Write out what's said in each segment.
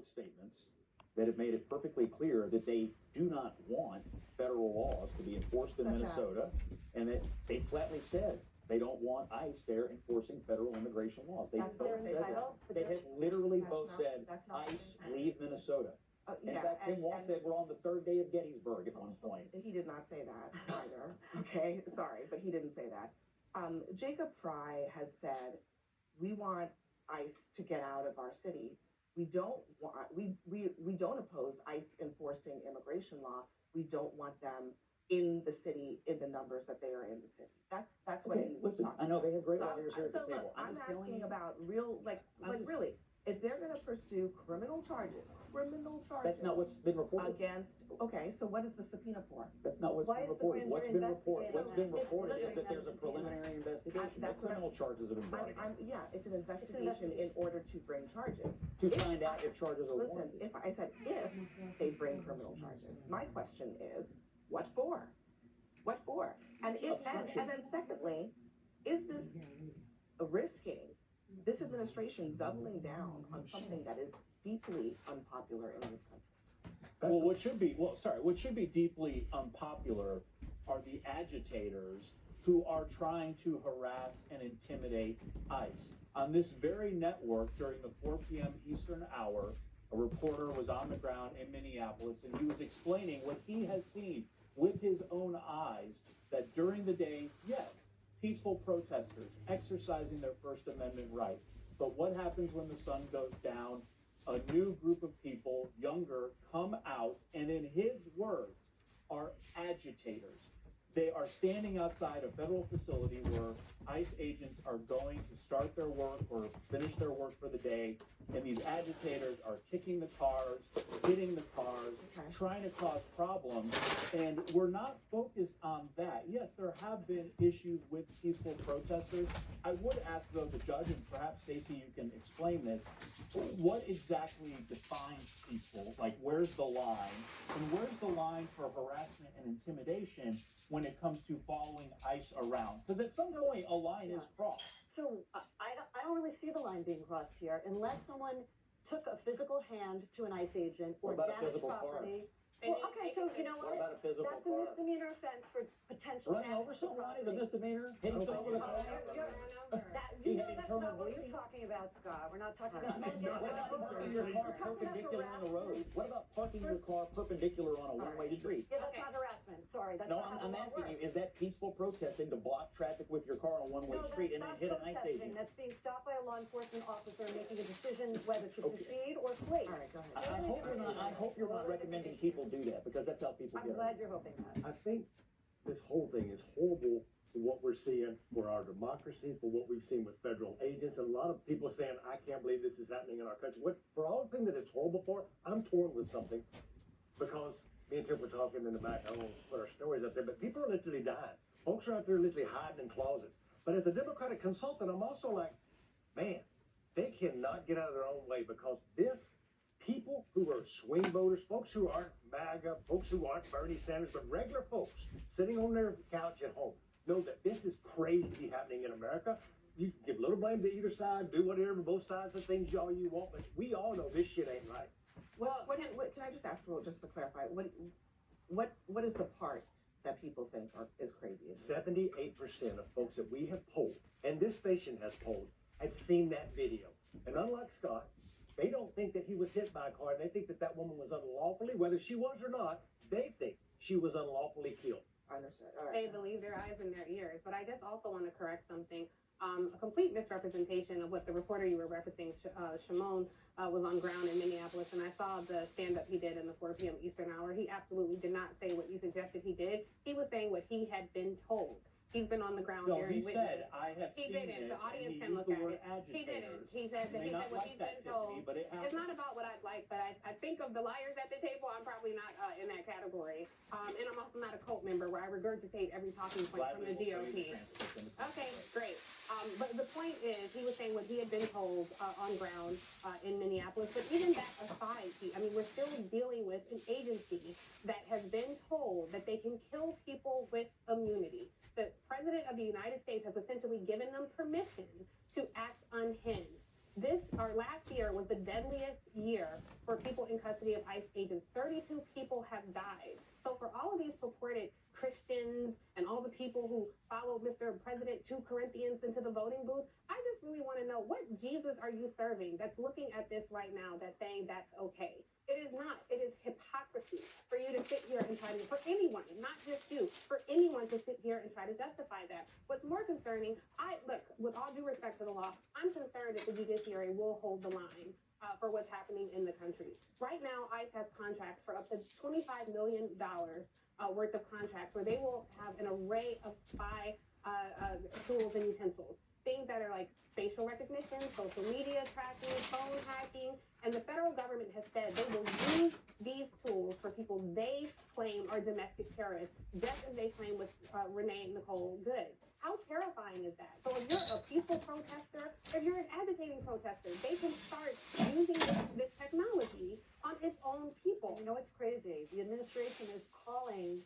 public statements that have made it perfectly clear that they do not want federal laws to be enforced in Minnesota, and that they flatly said they don't want ICE there enforcing federal immigration laws. They both said that. They have literally both said, ICE, leave Minnesota. In fact, Tim Walz said we're on the third day of Gettysburg at one point. He did not say that either. Okay, sorry, but he didn't say that. Jacob Fry has said, we want ICE to get out of our city. We don't oppose ICE enforcing immigration law. We don't want them in the city in the numbers that they are in the city. That's what he's listen, talking I know they have great about. lawyers here at the table. Look, I'm just telling asking you. about real, really, if they're going to pursue criminal charges That's not what's been reported. against, okay, so what is the subpoena for? That's not what's Why been is the reported. grand What's jury been reported? What's been investigating reported that? is that there's a preliminary investigation. No That's what criminal charges have been brought against. Yeah, it's an investigation in order to bring charges. To find out if charges are Listen, warranted. if I said if they bring criminal charges, my question is, what for? What for? And then secondly, is this risking this administration doubling down on something that is deeply unpopular in this country? Well, what should be deeply unpopular are the agitators who are trying to harass and intimidate ICE. On this very network during the 4 p.m. Eastern hour, a reporter was on the ground in Minneapolis, and he was explaining what he has seen with his own eyes, that during the day, yes, peaceful protesters exercising their First Amendment right. But what happens when the sun goes down? A new group of people, younger, come out, and in his words, are agitators. They are standing outside a federal facility where ICE agents are going to start their work or finish their work for the day, and these agitators are kicking the cars, hitting the cars, trying to cause problems, and we're not focused on that. Yes, there have been issues with peaceful protesters. I would ask, though, the judge, and perhaps, Stacey, you can explain this, what exactly defines peaceful? Like, where's the line? And where's the line for harassment and intimidation when it comes to following ICE around? Because at some point, a line is crossed. So I don't really see the line being crossed here unless someone took a physical hand to an ICE agent or What about a damaged physical property. car? Well, okay, so you know What what? about a physical That's a car? misdemeanor offense for potential Running over damage to someone is a property. misdemeanor. Hitting someone with a car. You know He that's determined not what bleeding? we're talking about, Scott. We're not talking about What about parking your car perpendicular on the road? What about parking your car perpendicular on a one-way street? Yeah, that's not harassment. Sorry, that's No, not how I'm the law asking you, works. is that peaceful protesting to block traffic with your car on a one-way No, street and that's then not hit an ICE protesting. agent? That's being stopped by a law enforcement officer making a decision whether to Okay. proceed or flee. All right, go ahead. I hope you're not recommending people do that, because that's how people I'm get glad hurt. you're hoping that. I think this whole thing is horrible for what we're seeing for our democracy, for what we've seen with federal agents. And a lot of people are saying, I can't believe this is happening in our country. For all the thing that it's horrible for, I'm torn with something, because me and Tim were talking in the back. I won't put our stories up there, but people are literally dying. Folks are out there literally hiding in closets. But as a Democratic consultant, I'm also like, man, they cannot get out of their own way, because this people who are swing voters, folks who aren't MAGA, folks who aren't Bernie Sanders, but regular folks sitting on their couch at home, know that this is crazy happening in America. You can give a little blame to either side, do whatever, both sides of things y'all you want, but we all know this shit ain't right. Can I just ask for, just to clarify, what is the part that people think is crazy? 78% of folks that we have polled, and this station has polled, had seen that video. And unlike Scott, they don't think that he was hit by a car. They think that that woman was unlawfully, whether she was or not, they think she was unlawfully killed. I understand. All right. They believe their eyes and their ears. But I just also want to correct something. A complete misrepresentation of what the reporter you were referencing, Shimon, was on ground in Minneapolis, and I saw the stand-up he did in the 4 p.m. Eastern hour. He absolutely did not say what you suggested he did. He was saying what he had been told. He's been on the ground No, hearing he said, witness. I have He seen didn't. this, The audience and he can used look the at word it. He didn't. agitators. He said You may not what like he's that, been told. Tiffany, but it It's happened. not about what I'd like, but I think of the liars at the table. I'm probably not in that category. And I'm also not a cult member where I regurgitate every talking point from the Gladly will show you GOP. the transcript in the- Okay, great. But the point is, he was saying what he had been told on ground in Minneapolis. But even that aside, we're still dealing with an agency that has been told that they can kill people with immunity. The President of the United States has essentially given them permission to act unhinged. Our last year was the deadliest year for people in custody of ICE agents. 32 people have died. So for all of these purported Christians and all the people who followed Mr. President 2 Corinthians into the voting booth, I just really want to know, what Jesus are you serving that's looking at this right now that's saying that's okay? It is not. It is hypocrisy for you to sit here and try to, for anyone, not just you, for anyone to sit here and try to justify that. What's more concerning, look, with all due respect to the law, I'm concerned that the judiciary will hold the line for what's happening in the country. Right now, ICE has contracts for up to $25 million worth of contracts where they will have an array of spy tools and utensils. Things that are like facial recognition, social media tracking, phone hacking, and the federal government has said they will use these tools for people they claim are domestic terrorists, just as they claim with Renee Nicole Good. How terrifying is that? So if you're a peaceful protester, if you're an agitating protester, they can start using this technology on its own people. You know what's crazy? The administration is calling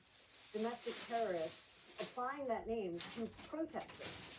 domestic terrorists, applying that name to protesters.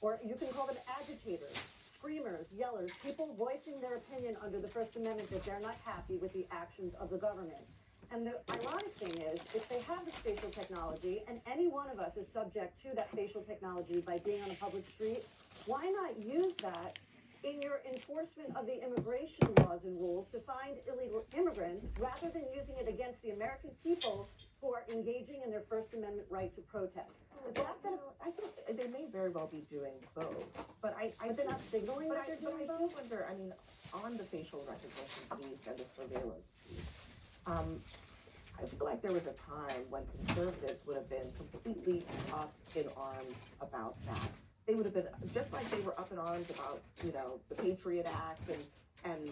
Or you can call them agitators, screamers, yellers, people voicing their opinion under the First Amendment that they're not happy with the actions of the government. And the ironic thing is, if they have this facial technology, and any one of us is subject to that facial technology by being on a public street, why not use that in your enforcement of the immigration laws and rules to find illegal immigrants, rather than using it against the American people who are engaging in their First Amendment right to protest? I think they may very well be doing both, but But they're not signaling that they're doing I both? do wonder, I mean, on the facial recognition piece and the surveillance piece, I feel like there was a time when conservatives would have been completely up in arms about that. They would have been, just like they were up in arms about, the Patriot Act and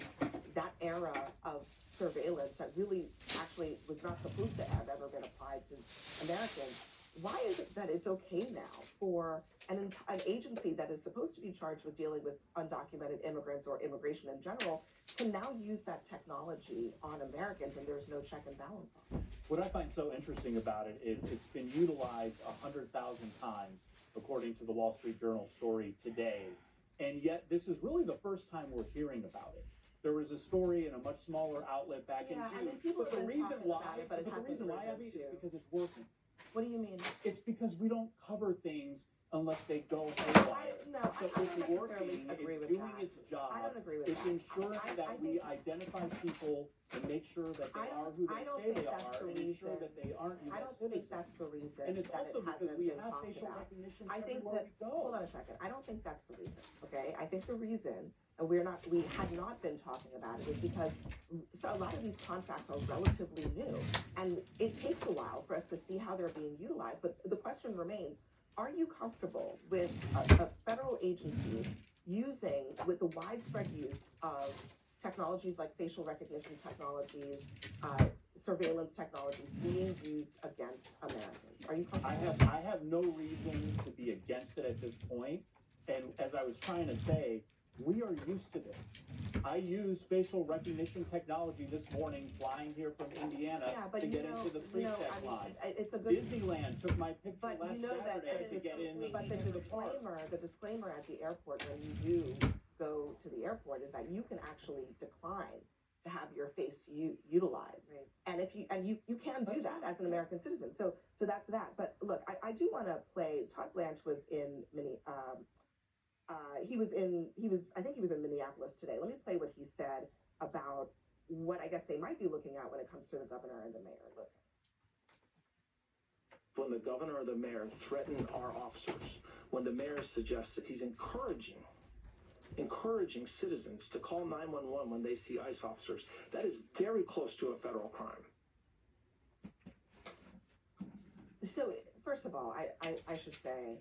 that era of surveillance that really actually was not supposed to have ever been applied to Americans. Why is it that it's okay now for an agency that is supposed to be charged with dealing with undocumented immigrants or immigration in general can now use that technology on Americans and there's no check and balance on it? What I find so interesting about it is it's been utilized 100,000 times, according to the Wall Street Journal story today. And yet this is really the first time we're hearing about it. There was a story in a much smaller outlet back in Yeah, June. I mean, people but have the been reason talking why, about it, but it the hasn't reason why, risen Abby, is to- because it's working. What do you mean? It's because we don't cover things unless they go I haywire. don't So necessarily it's working, agree it's with doing that. its job. I don't agree with It's that. ensuring I that we think- identify people and make sure that they I are don't- who I they don't say think they that's are, the and ensure reason. that they aren't I US don't think citizens. that's the reason And it's that also it because hasn't we been have talked facial about. recognition I think everywhere that, we go. hold on a second, I don't think that's the reason, okay? I think the reason that we had not been talking about it is because a lot of these contracts are relatively new, and it takes a while for us to see how they're being utilized, but the question remains, are you comfortable with a federal agency with the widespread use of technologies like facial recognition technologies, surveillance technologies being used against Americans? Are you comfortable? I have no reason to be against it at this point. And as I was trying to say, we are used to this. I used facial recognition technology this morning flying here from Indiana Yeah, but to you get know, into the I pre-check mean, line. it's a good. Disneyland took my picture But last you know that Saturday to get in but the into the park. disclaimer at the airport when you do go to the airport is that you can actually decline to have your face utilized. Right. And if you can do That's that fine. as an American citizen. So that's that. But look, I do want to play. Todd Blanche was in I think he was in Minneapolis today. Let me play what he said about what I guess they might be looking at when it comes to the governor and the mayor. Listen. When the governor or the mayor threaten our officers, when the mayor suggests that he's encouraging citizens to call 911 when they see ICE officers, that is very close to a federal crime. So, first of all, I should say,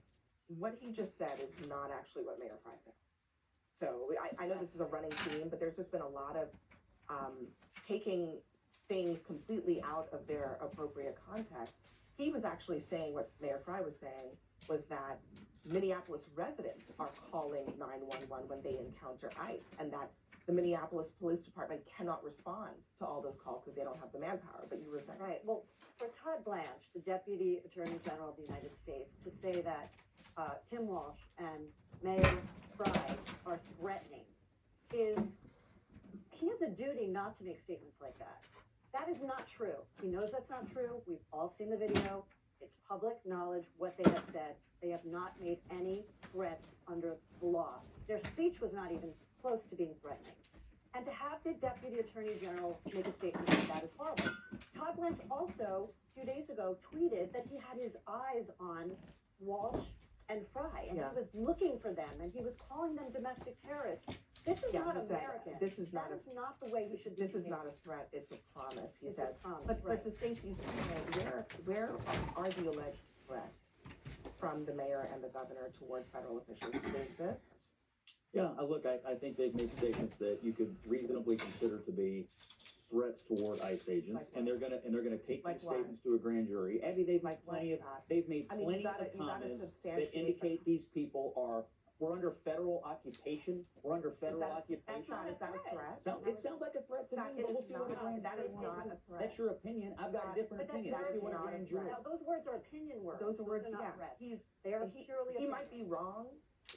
what he just said is not actually what Mayor Fry said. So, I know this is a running theme, but there's just been a lot of taking things completely out of their appropriate context. He was actually saying what Mayor Fry was saying was that Minneapolis residents are calling 911 when they encounter ICE, and that the Minneapolis Police Department cannot respond to all those calls because they don't have the manpower. But you were saying. Right. Well, for Todd Blanche, the Deputy Attorney General of the United States, to say that Tim Walsh and Mayor Fry are threatening is he has a duty not to make statements like that. That is not true. He knows that's not true. We've all seen the video. It's public knowledge what they have said. They have not made any threats under the law. Their speech was not even close to being threatening. And to have the Deputy Attorney General make a statement like that is horrible. Todd Blanche also, a few days ago, tweeted that he had his eyes on Walsh and Fry, and Yeah. he was looking for them, and he was calling them domestic terrorists. This is Yeah, not he said, American. this is not That a- is not the way you should be. This is not behaving. a threat, it's a promise, he It's a says. promise, But right. to Stacey's point, where are the alleged threats from the mayor and the governor toward federal officials? Do they exist? Yeah, look, I think they've made statements that you could reasonably consider to be threats toward ICE agents, Like and they're gonna take Like these what? statements to a grand jury. Abby, they've Like made plenty what's of, that? they've made I mean, plenty you gotta of comments that substantiate the- indicate these people we're under federal occupation, we're under federal That's occupation. not, is that a threat? It sounds like a threat to Scott, me, it but we'll is see what the not, grand that jury is wants. not a threat. That's your opinion, I've got a Scott, different But that's opinion, let's that see is what the not a grand jury. threat. Now, those words are opinion words. Those words, are not yeah. threats. They are purely He opinion. might be wrong,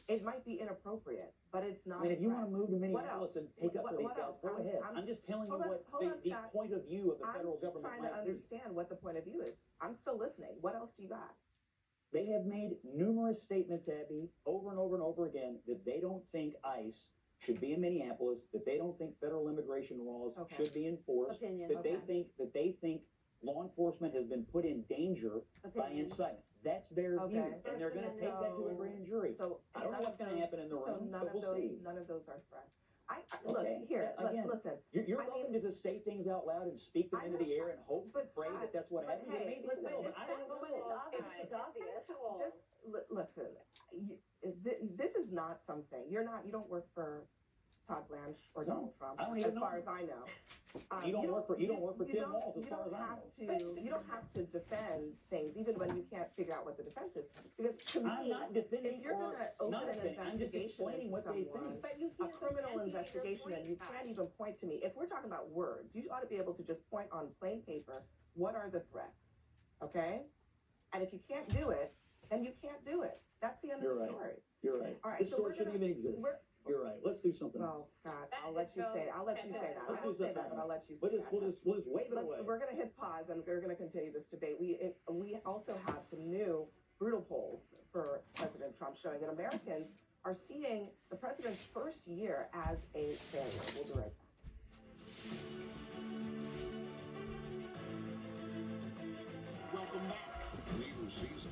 it might be inappropriate, but it's not I mean, a if you threat. wanna move to What Minneapolis else? and take up What- for these what guys, else? go ahead, I'm- I'm just telling you hold on, what hold on, the Scott. point of view of the I'm federal just government trying to might be. understand what the point of view is. I'm still listening. What else do you got? They have made numerous statements, Abby, over and over and over again, that they don't think ICE should be in Minneapolis, that they don't think federal immigration laws Okay. should be enforced, Opinion. that Okay. they think law enforcement has been put in danger by Opinion. incitement. That's their view, Okay. and they're gonna First take that to a so- grand jury. So I don't know none what's of gonna those- happen in the so room, none but of we'll those- see. None of those are threats. Look, Okay, here, again, listen. You're I mean- welcome to just say things out loud and speak them I into know, the air and hope but and pray Scott, that that's what but happens, and hey, maybe it listen, will, but I don't But know. It's obvious. Just listen. This is not something. You don't work for Todd Blanche or No, Donald Trump, I don't even as know far him. as I know. You don't work for Tim Walz, as you far don't as I have know. to. You don't have to defend things, even when you can't figure out what the defense is. Because to I'm me, not defending if you're or gonna open not an defending, I'm just investigation explaining into what they someone, think. But you a can't criminal substantiate your investigation, and you point, can't Scott. even point to me. If we're talking about words, you ought to be able to just point on plain paper. What are the threats? Okay, and if you can't do it, then you can't do it. That's the end You're of the right. story. You're right. All right, This so story we're shouldn't gonna- even exist. We're, You're right. Let's do something. well, Scott, That I'll let you just say. I'll let you goes- say that. I Let's do won't say that, something. but I'll let you say We'll that. just wave it away. We're gonna hit pause and we're gonna continue this debate. We also have some new brutal polls for President Trump showing that Americans are seeing the president's first year as a failure. We'll be right back. Welcome back. New season.